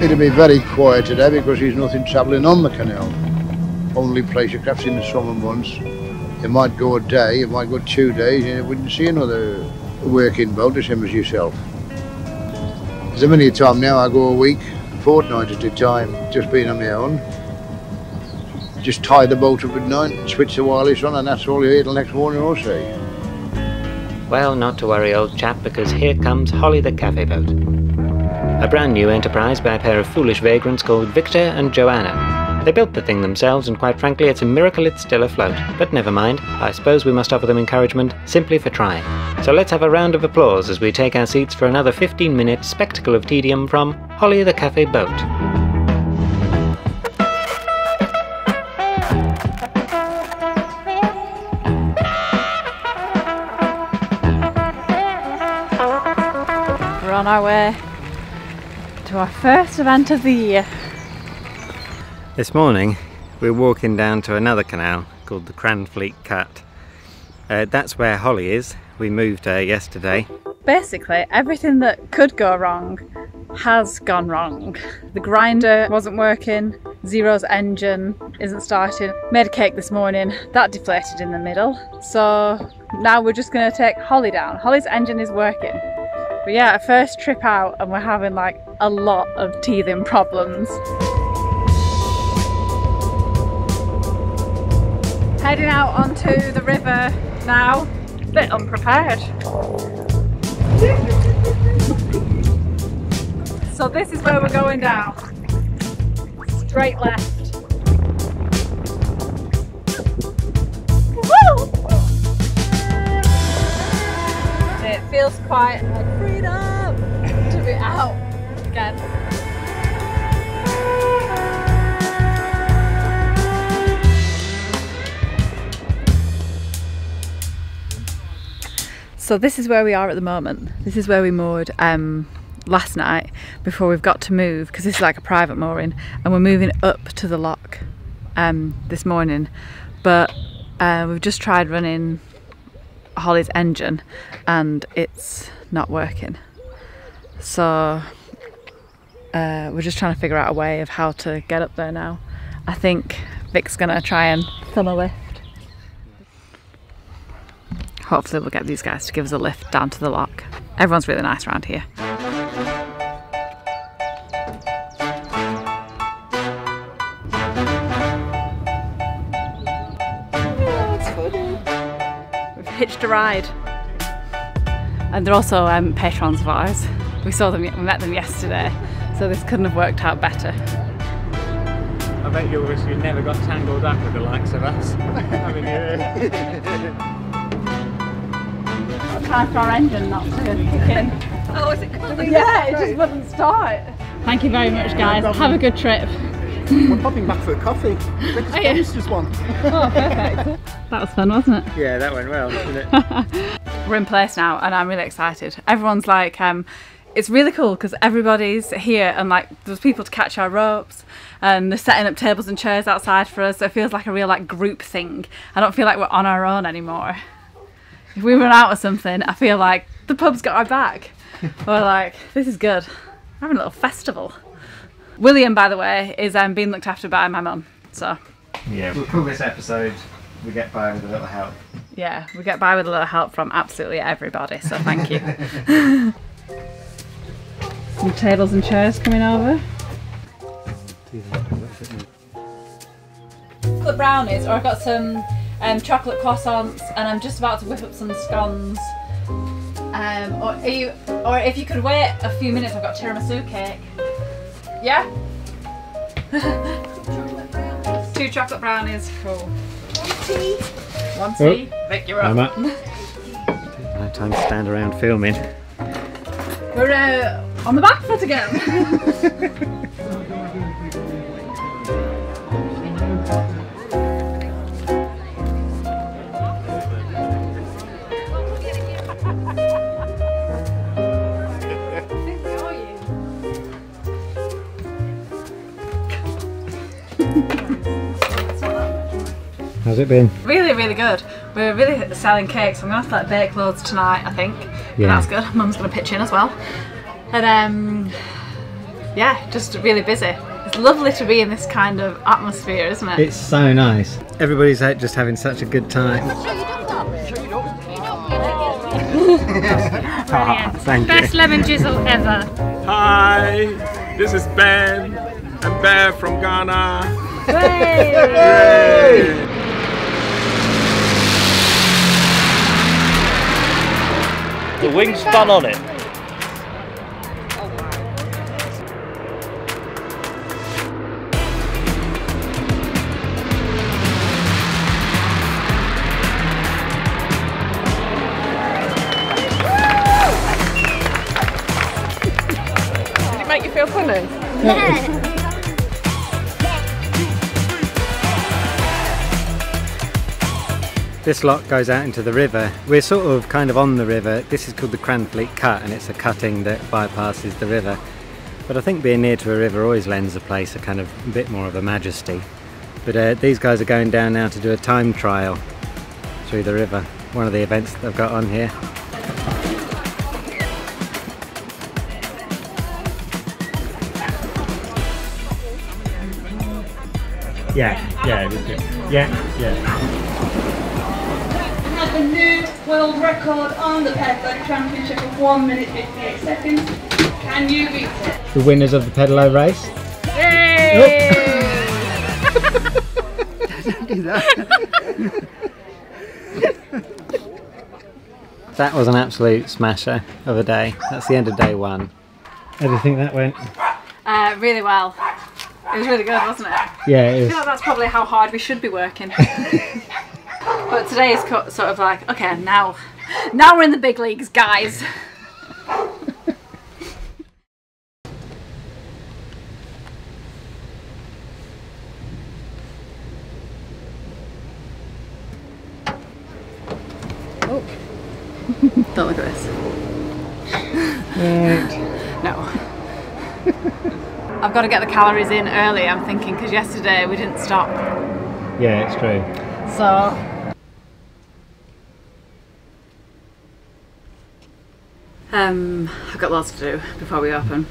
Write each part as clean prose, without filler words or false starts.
It'll be very quiet today because there's nothing travelling on the canal. Only pleasure crafts in the summer months. It might go a day, it might go 2 days, and you wouldn't see another working boat the same as yourself. There's a many a time now I go a week, a fortnight at a time, just being on my own. Just tie the boat up at night, switch the wireless on, and that's all you hear till next morning or see. Well, not to worry, old chap, because here comes Holly the cafe boat. A brand new enterprise by a pair of foolish vagrants called Victor and Joanna. They built the thing themselves, and quite frankly it's a miracle it's still afloat. But never mind, I suppose we must offer them encouragement simply for trying. So let's have a round of applause as we take our seats for another 15-minute spectacle of tedium from Holly the cafe boat. We're on our way to our first event of the year. This morning we're walking down to another canal called the Cranfleet Cut. That's where Holly is. We moved her yesterday. Basically everything that could go wrong has gone wrong. The grinder wasn't working, Zero's engine isn't starting. Made a cake this morning, that deflated in the middle. So now we're just going to take Holly down. Holly's engine is working. But yeah, our first trip out and we're having like a lot of teething problems. Heading out onto the river now, a bit unprepared. So this is where we're going down, straight left. Woo! It feels quite like freedom to be out again. So this is where we are at the moment. This is where we moored last night before we've got to move, because this is like a private mooring, and we're moving up to the lock this morning. But we've just tried running Holly's engine and it's not working. So we're just trying to figure out a way of how to get up there now. I think Vic's gonna try and film a lift. Hopefully we'll get these guys to give us a lift down to the lock. Everyone's really nice around here. Yeah, that's funny. We've hitched a ride. And they're also patrons of ours. We met them yesterday, so this couldn't have worked out better. I bet you wish you never got tangled up with the likes of us. Time for our engine not to kick in. Oh, is it coming? Yeah, it just wouldn't start. Thank you very much, guys. Have a good trip. We're popping back for a coffee. It's just one. Oh, perfect. That was fun, wasn't it? Yeah, that went well, didn't it? We're in place now and I'm really excited. Everyone's like, it's really cool because everybody's here and like there's people to catch our ropes and they're setting up tables and chairs outside for us, so it feels like a real like group thing. I don't feel like we're on our own anymore. If we run out of something, I feel like the pub's got our back. We're like, this is good. We're having a little festival. William, by the way, is being looked after by my mum, so. Yeah, we'll call this episode We Get By With a Little Help. Yeah, we get by with a little help from absolutely everybody, so thank you. Some tables and chairs coming over. Chocolate brownies, or I've got some chocolate croissants, and I'm just about to whip up some scones. Or if you could wait a few minutes, I've got tiramisu cake. Yeah? 2 chocolate brownies. Cool. 1 tea. 1 tea. Oh. Vic, you're up. No time to stand around filming. We're on the back foot again. How's it been? Really, really good. We're really selling cakes. I'm gonna have to like bake loads tonight, I think. Yeah. But that's good. Mum's gonna pitch in as well. And yeah, just really busy. It's lovely to be in this kind of atmosphere, isn't it? It's so nice. Everybody's out just having such a good time. Thank Best lemon drizzle ever. Hi, this is Ben. I'm Ben from Ghana. Hey! The wingspan on it. Did it make you feel funny? Yeah. This lot goes out into the river. We're sort of kind of on the river. This is called the Cranfleet Cut, and it's a cutting that bypasses the river. But I think being near to a river always lends a place a kind of a bit more of a majesty. But these guys are going down now to do a time trial through the river. One of the events that they've got on here. Yeah, it was good. Yeah. A new world record on the Pedalo Championship of 1 minute 58 seconds. Can you beat it? The winners of the pedalo race. Yay! Don't do that. That was an absolute smasher of a day. That's the end of day one. How do you think that went? Really well. It was really good, wasn't it? Yeah, it I was. feel like that's probably how hard we should be working. But today is sort of like, okay, now we're in the big leagues, guys. Oh. Don't look at this. Right. No. I've got to get the calories in early, I'm thinking, because yesterday we didn't stop. Yeah, it's true. So I've got lots to do before we open.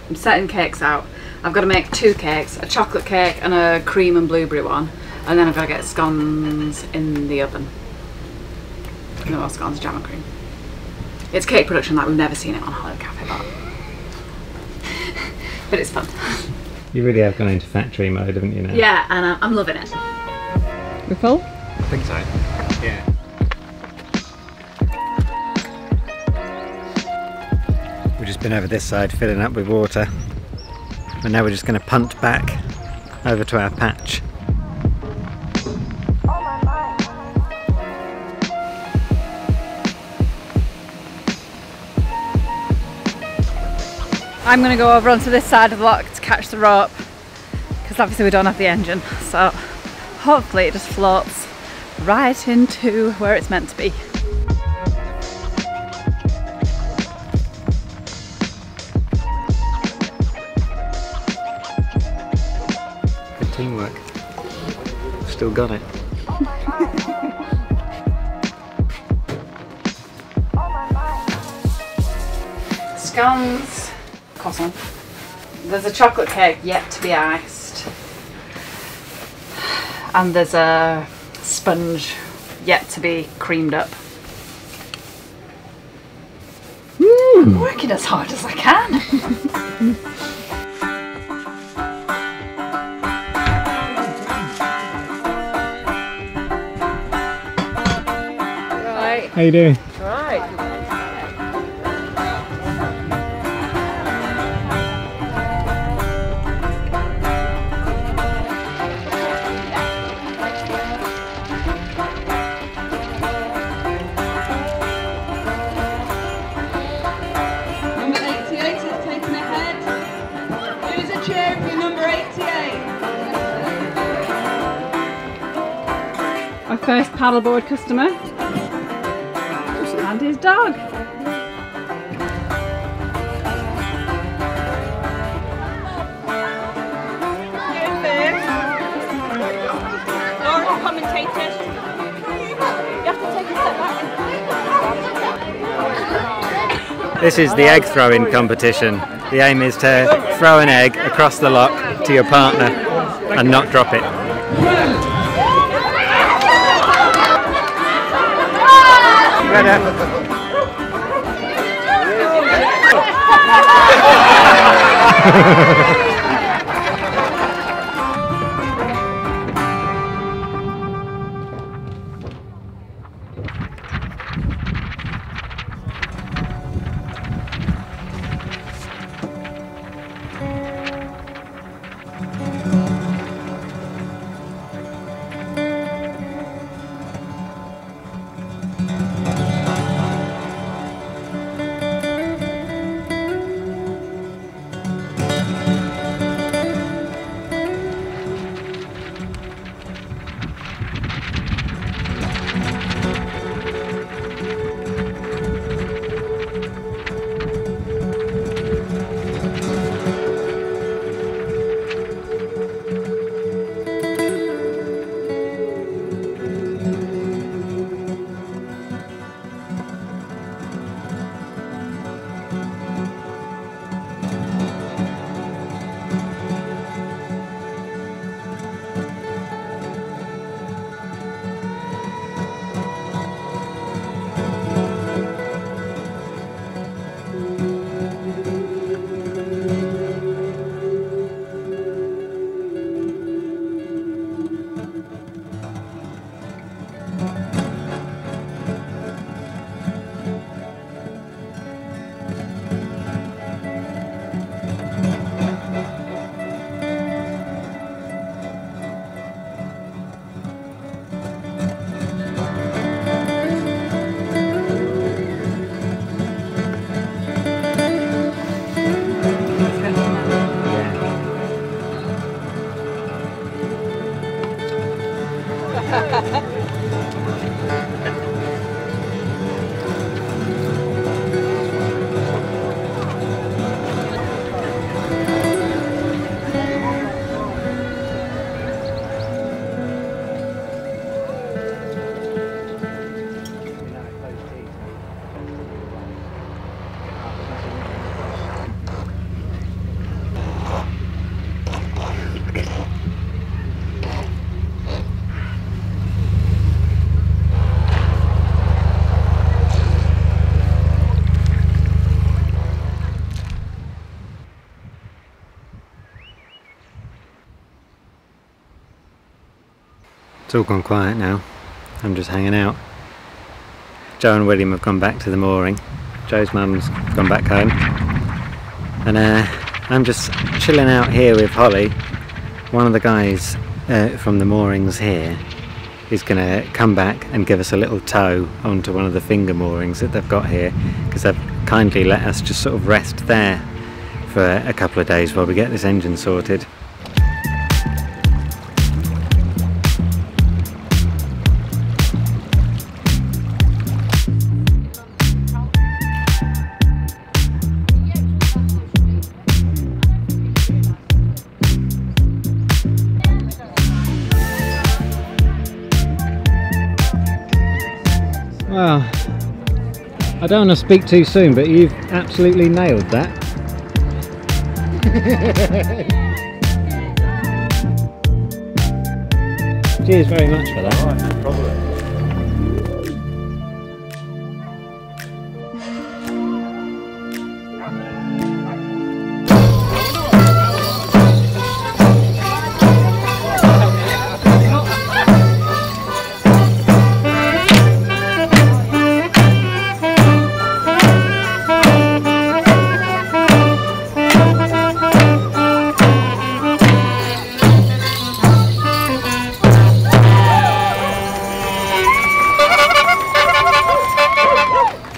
I'm setting cakes out. I've got to make 2 cakes, a chocolate cake and a cream and blueberry one, and then I've got to get scones in the oven. No, scones, jam and cream. It's cake production like we've never seen it on Narrowboat Cafe, but it's fun. You really have gone into factory mode, haven't you now? Yeah, and I'm loving it. We're full? I think so. Yeah. We've just been over this side filling up with water, and now we're just going to punt back over to our patch. I'm going to go over onto this side of the lock to catch the rope, because obviously we don't have the engine, so hopefully it just floats right into where it's meant to be. Good teamwork. Still got it. Scones, croissant. There's a chocolate cake yet to be iced, and there's a sponge yet to be creamed up. I'm working as hard as I can. How you doing? Number 88 is taken ahead. Who's a cheer for number 88? Our first paddleboard customer. And his dog. Laura, commentators. You have to take a step back. This is the egg throwing competition. The aim is to throw an egg across the lock to your partner and not drop it. It's all gone quiet now. I'm just hanging out. Joe and William have gone back to the mooring. Joe's mum's gone back home. And I'm just chilling out here with Holly. One of the guys from the moorings here is going to come back and give us a little tow onto one of the finger moorings that they've got here, because they've kindly let us just sort of rest there for a couple of days while we get this engine sorted. Well, I don't want to speak too soon, but you've absolutely nailed that. Cheers very much for that. Alright, no problem.